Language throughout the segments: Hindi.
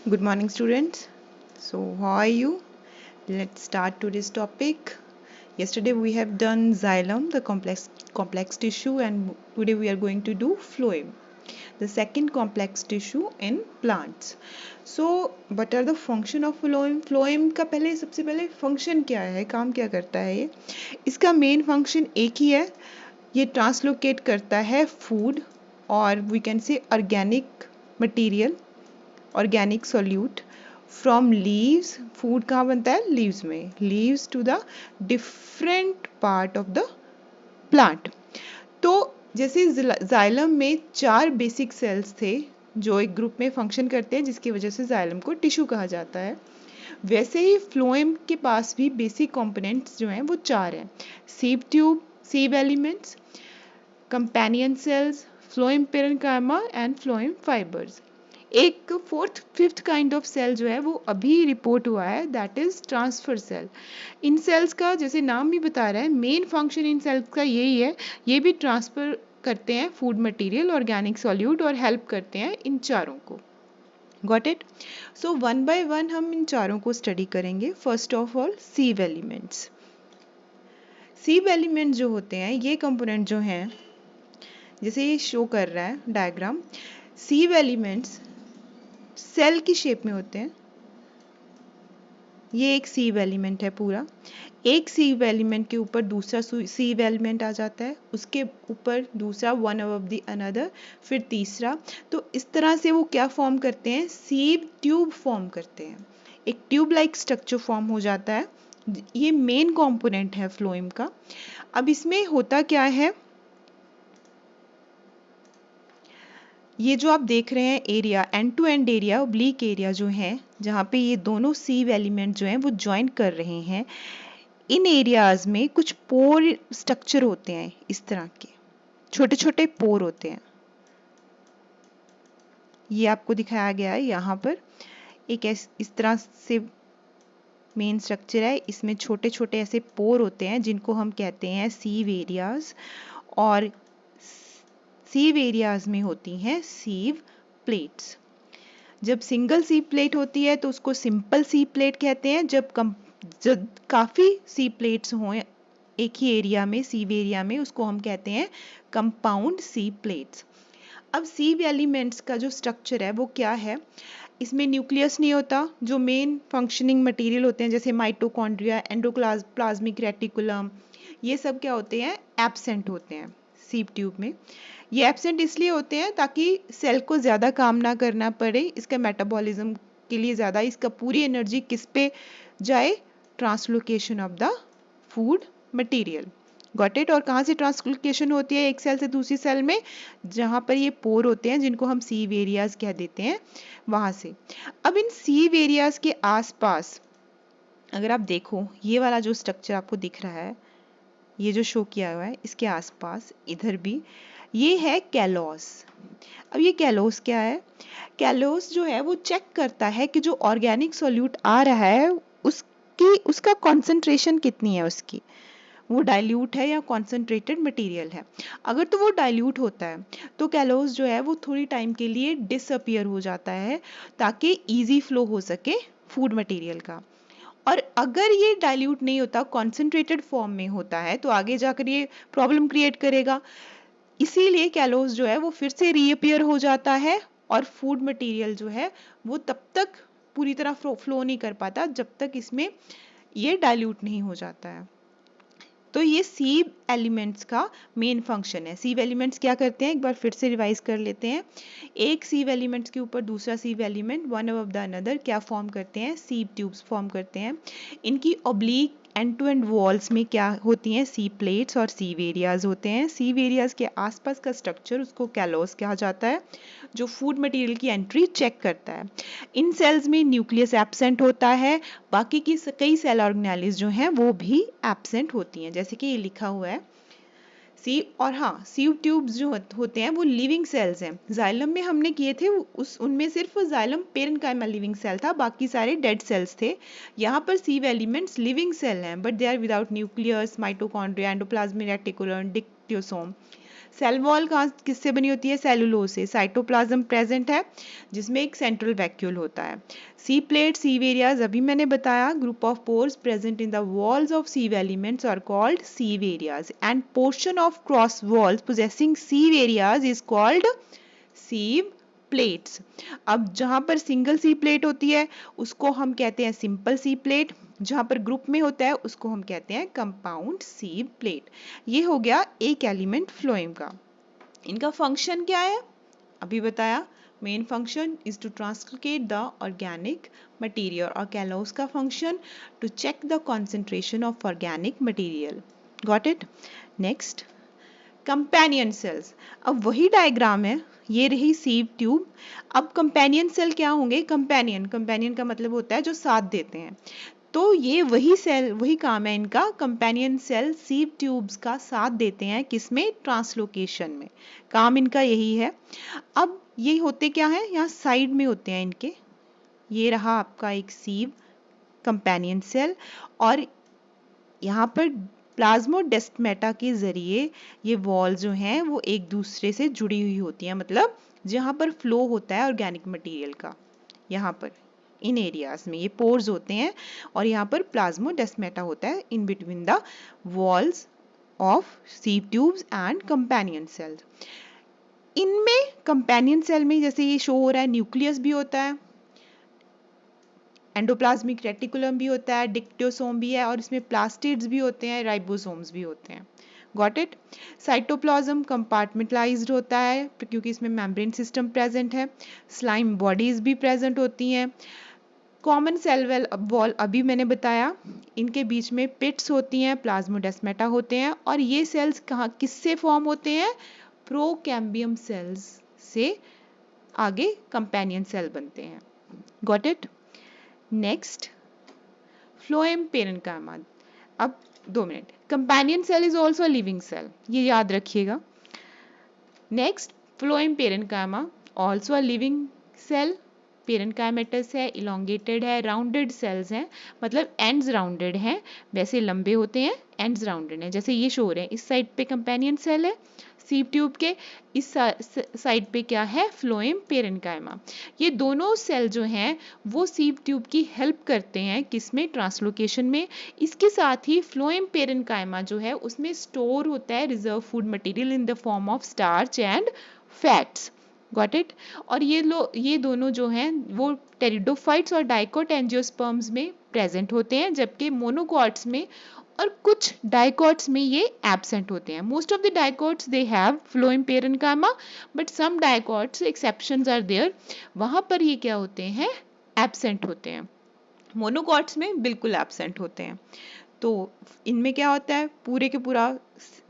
Good morning, students. So, how are you? Let's start today's topic. Yesterday we have done xylem, the complex tissue, and today we are going to do phloem, the second complex tissue in plants. So, what are the function of phloem? Phloem का सबसे पहले function क्या है, काम क्या करता है ये? इसका main function एक ही है, ये translocate करता है food और we can say organic material, organic solute from leaves. food कहाँ बनता है? leaves में. leaves to the different part of the plant. तो जैसे जाइलम में 4 बेसिक सेल्स थे जो एक ग्रुप में फंक्शन करते हैं जिसकी वजह से जाइलम को टिश्यू कहा जाता है, वैसे ही फ्लोएम के पास भी बेसिक कंपोनेंट्स जो हैं वो 4 हैं. Sieve tube, sieve elements, companion cells, phloem parenchyma and phloem fibers. एक फिफ्थ काइंड ऑफ सेल जो है वो अभी रिपोर्ट हुआ है, दैट इज ट्रांसफर सेल. इन सेल्स का जैसे नाम भी बता रहा है, मेन फंक्शन इन सेल्स का यही है, ये भी ट्रांसफर करते हैं फूड मटेरियल, ऑर्गेनिक सॉल्यूट और हेल्प करते हैं इन चारों को. Got it? So one by one हम इन चारों को स्टडी करेंगे. First of all sieve elements. Sieve element जो होते हैं, ये कंपोनेंट जो हैं, जैसे ये शो कर रहा है डायग्राम, सीव एलिमेंट्स सेल की शेप में होते हैं. ये एक सीव एलिमेंट है पूरा. एक सीव एलिमेंट के ऊपर दूसरा सीव एलिमेंट आ जाता है, उसके ऊपर दूसरा, वन अबव द अनदर, फिर तीसरा. तो इस तरह से वो क्या फॉर्म करते हैं? सीव ट्यूब फॉर्म करते हैं. एक ट्यूब लाइक स्ट्रक्चर फॉर्म हो जाता है. ये मेन कंपोनेंट है फ्लोएम का. अब इसमें होता क्या है, ये जो आप देख रहे हैं area, end to end area, oblique area जो है, जहाँ पे ये दोनों सीव एलिमेंट जो हैं वो ज्वाइन कर रहे हैं, इन एरियाज में कुछ पोर स्ट्रक्चर होते हैं. इस तरह के छोटे छोटे पोर होते हैं. ये आपको दिखाया गया है यहाँ पर. एक इस तरह से मेन स्ट्रक्चर है, इसमें छोटे छोटे ऐसे पोर होते हैं जिनको हम कहते हैं सीव एरियाज. और सीव एरियाज में होती हैं सीव प्लेट्स. जब सिंगल सीव प्लेट होती है तो उसको सिंपल सीव प्लेट कहते हैं. जब काफ़ी सीव प्लेट्स हों एक ही एरिया में, सीव एरिया में, उसको हम कहते हैं कंपाउंड सीव प्लेट्स. अब सीव एलिमेंट्स का जो स्ट्रक्चर है वो क्या है, इसमें न्यूक्लियस नहीं होता. जो मेन फंक्शनिंग मटेरियल होते हैं जैसे माइटोकॉन्ड्रिया, एंडोप्लाज्मिक रेटिकुलम, ये सब क्या होते हैं? एब्सेंट होते हैं सीव ट्यूब में. ये एब्सेंट इसलिए होते हैं ताकि सेल को ज़्यादा काम ना करना पड़े, इसका मेटाबॉलिज्म के लिए ज़्यादा, इसका पूरी एनर्जी किस पे जाए? Translocation of the food material. Got it? और कहाँ से ट्रांसलोकेशन होती है एक सेल से दूसरी सेल में? जहाँ पर ये पोर होते हैं जिनको हम सीव एरियाज कह देते हैं, वहाँ से. अब इन सीव एरियाज के आसपास अगर आप देखो, ये वाला जो स्ट्रक्चर आपको दिख रहा है, ये जो शो किया हुआ है, इसके आसपास इधर भी ये है कैलोस. अब ये कैलोस क्या है? कैलोस जो है वो चेक करता है कि जो ऑर्गेनिक सॉल्यूट आ रहा है उसका कॉन्सेंट्रेशन कितनी है, उसकी, वो डाइल्यूट है या कॉन्सेंट्रेटेड मटेरियल है. अगर तो वो डाइल्यूट होता है तो कैलोस जो है वो थोड़ी टाइम के लिए डिसअपियर हो जाता है ताकि इजी फ्लो हो सके फूड मटेरियल का. और अगर ये डाइल्यूट नहीं होता, कॉन्सेंट्रेटेड फॉर्म में होता है, तो आगे जाकर ये प्रॉब्लम क्रिएट करेगा. इसीलिए कैलोस जो है वो फिर से रीअपियर हो जाता है और फूड मटेरियल जो है वो तब तक पूरी तरह फ्लो नहीं कर पाता जब तक इसमें ये डाइल्यूट नहीं हो जाता है. तो ये सीव एलिमेंट्स का मेन फंक्शन है. सीव एलिमेंट्स क्या करते हैं, एक बार फिर से रिवाइज कर लेते हैं. एक सीव एलिमेंट्स के ऊपर दूसरा sieve element, one above the another, क्या फॉर्म करते हैं? सीव ट्यूब्स फॉर्म करते हैं. इनकी oblique end to end walls में क्या होती हैं? सीव प्लेट्स और सीव एरियाज होते हैं. सीव एरियाज के आसपास का स्ट्रक्चर, उसको कैलोस कहा जाता है, जो फूड मटेरियल की एंट्री चेक करता है. इन सेल्स में न्यूक्लियस एब्सेंट होता है, बाकी की कई सेल ऑर्गेनेलिज जो हैं वो भी एब्सेंट होती हैं, जैसे कि ये लिखा हुआ है और हाँ, सीव ट्यूब्स जो होते हैं वो लिविंग सेल्स हैं. जाइलम में हमने किए थे उनमें सिर्फ जाइलम पेरेन्काइमा लिविंग सेल था, बाकी सारे डेड सेल्स थे. यहाँ पर सीव एलिमेंट्स लिविंग सेल हैं, but they are without nucleus, mitochondria, endoplasmic reticulum, dictyosome. Cell wall कहाँ किससे बनी होती है? सेलुलोज से। साइटोप्लाज्म प्रेजेंट है जिसमें एक सेंट्रल वैक्यूल होता है। सी प्लेट, सीव एरियाज अभी मैंने बताया, group of pores present in the walls of sieve elements are called sieve areas and portion of cross walls possessing sieve areas is called sieve plates. अब जहां पर सिंगल सी प्लेट होती है उसको हम कहते हैं सिंपल सी प्लेट, जहां पर ग्रुप में होता है उसको हम कहते हैं कंपाउंड सीव प्लेट। ये हो गया एक एलिमेंट फ्लोएम का। इनका फंक्शन क्या है? अभी बताया, main function is to translocate the organic material और कैलोस का function to check the concentration of organic material. Got it? Next, companion cells. अब वही डायग्राम है, ये रही सीव ट्यूब। अब कंपेनियन सेल क्या होंगे? कंपेनियन का मतलब होता है जो साथ देते हैं। तो ये वही सेल, वही काम है इनका। कंपेनियन सेल सीव ट्यूब्स का साथ देते हैं किसमें? ट्रांसलोकेशन में। काम इनका यही है। अब ये होते क्या है? यहाँ साइड में होते हैं इनके। ये रहा आपका एक सीव कंपेनियन सेल और यहाँ पर प्लाज्मोडेस्माटा के जरिए ये वॉल जो हैं वो एक दूसरे से जुड़ी हुई होती हैं, मतलब जहाँ पर फ्लो होता है ऑर्गेनिक मटेरियल का, यहाँ पर इन एरियाज में ये पोर्स होते हैं और यहाँ पर प्लाज्मोडेस्माटा होता है in between the walls of sieve tubes and companion cells. इनमें कंपेनियन सेल में जैसे ये शो हो रहा है, न्यूक्लियस भी होता है, एंडोप्लाज्मिक रेटिकुलम भी होता है, डिक्टोसोम भी है और इसमें प्लास्टिड्स भी होते हैं, राइबोसोम्स भी होते हैं। Got it? साइटोप्लाज्म कंपार्टमेंटलाइज्ड होता है क्योंकि इसमें मेम्ब्रेन सिस्टम प्रेजेंट है। स्लाइम बॉडीज भी प्रेजेंट होती हैं। कॉमन सेल वॉल अभी मैंने बताया, इनके बीच में पिट्स होती हैं, प्लाज्मोडेस्माटा होते हैं और ये सेल्स कहाँ किससे फॉर्म होते हैं? प्रोकैम्बियम सेल्स से आगे कंपेनियन सेल बनते हैं। Got it? Next, phloem parenchyma. अब 2 minute, companion cell is also living cell, ये याद रखिएगा। Next, phloem parenchyma also living cell. Parenchymatous है, इलोंगेटेड है, राउंडेड सेल्स हैं, मतलब एंड्स राउंडेड हैं, वैसे लंबे होते हैं, एंड्स राउंडेड हैं, जैसे ये शो रहे हैं। इस साइड पे कंपेनियन सेल है सीव ट्यूब के, इस साइड पे क्या है? Phloem parenchyma. ये दोनों सेल जो हैं वो सीव ट्यूब की हेल्प करते हैं किसमें? ट्रांसलोकेशन में। इसके साथ ही फ्लोएम पेरेन्काइमा जो है उसमें स्टोर होता है reserve food material in the form of starch and fats. Got it? और ये दोनों जो हैं वो टेरिडोफाइट्स और डाइकोट एंजियोस्पर्म्स में प्रेजेंट होते हैं, जबकि मोनोकॉट्स में और कुछ डाइकोट्स में ये एब्सेंट होते हैं। Most of the dicots they have phloem parenchyma but some dicots exceptions are there, वहां पर ये क्या होते हैं? एब्सेंट होते हैं। मोनोकॉट्स में बिल्कुल एब्सेंट होते हैं। तो इनमें क्या होता है? पूरे के पूरा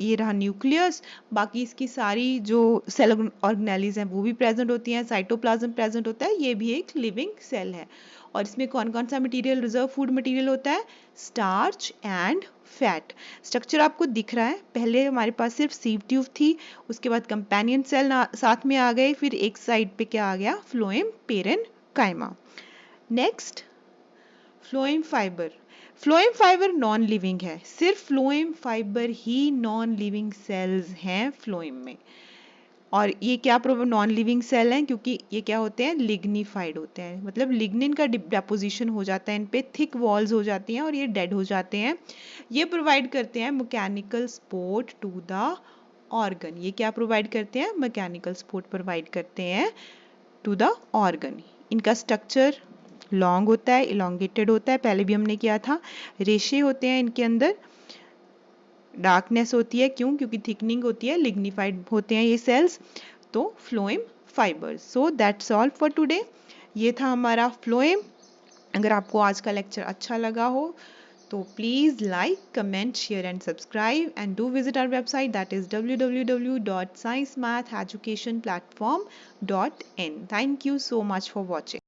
ये रहा न्यूक्लियस, बाकी इसकी सारी जो सेल ऑर्गेनेलीज हैं वो भी प्रेजेंट होती हैं, साइटोप्लाज्म प्रेजेंट होता है, ये भी एक लिविंग सेल है। और इसमें कौन कौन सा मटेरियल रिजर्व फूड मटेरियल होता है? Starch and fat. स्ट्रक्चर आपको दिख रहा है, पहले हमारे पास सिर्फ सीव ट्यूब थी, उसके बाद कंपेनियन सेल साथ में आ गए, फिर एक साइड पे क्या आ गया? Phloem parenchyma. Next, phloem fibre. Phloem fibre non living है, सिर्फ फ्लोएम फाइबर ही नॉन लिविंग सेल्स हैं फ्लोएम में। और ये क्या नॉन लिविंग सेल हैं? क्योंकि ये क्या होते हैं? लिग्निफाइड होते हैं, मतलब लिग्निन का डेपोजिशन हो जाता है इन पे, थिक वॉल्स हो जाती हैं और ये डेड हो जाते हैं। ये प्रोवाइड करते हैं mechanical support to the organ. ये क्या प्रोवाइड करते हैं? मैकेनिकल सपोर्ट प्रोवाइड करते हैं टू द ऑर्गन। इनका स्ट्रक्चर लॉन्ग होता है, इलोंगेटेड होता है, पहले भी हमने किया था। रेशे होते हैं इनके अंदर, डार्कनेस होती है, क्यों? क्योंकि थिकनिंग होती है, लिग्निफाइड होते हैं ये सेल्स। तो phloem fibres. So that's all for today. ये था हमारा फ्लोएम। अगर आपको आज का लेक्चर अच्छा लगा हो तो please like, comment, share and subscribe and do visit our website that is www.sciencematheducationplatform.in. Thank you so much for watching.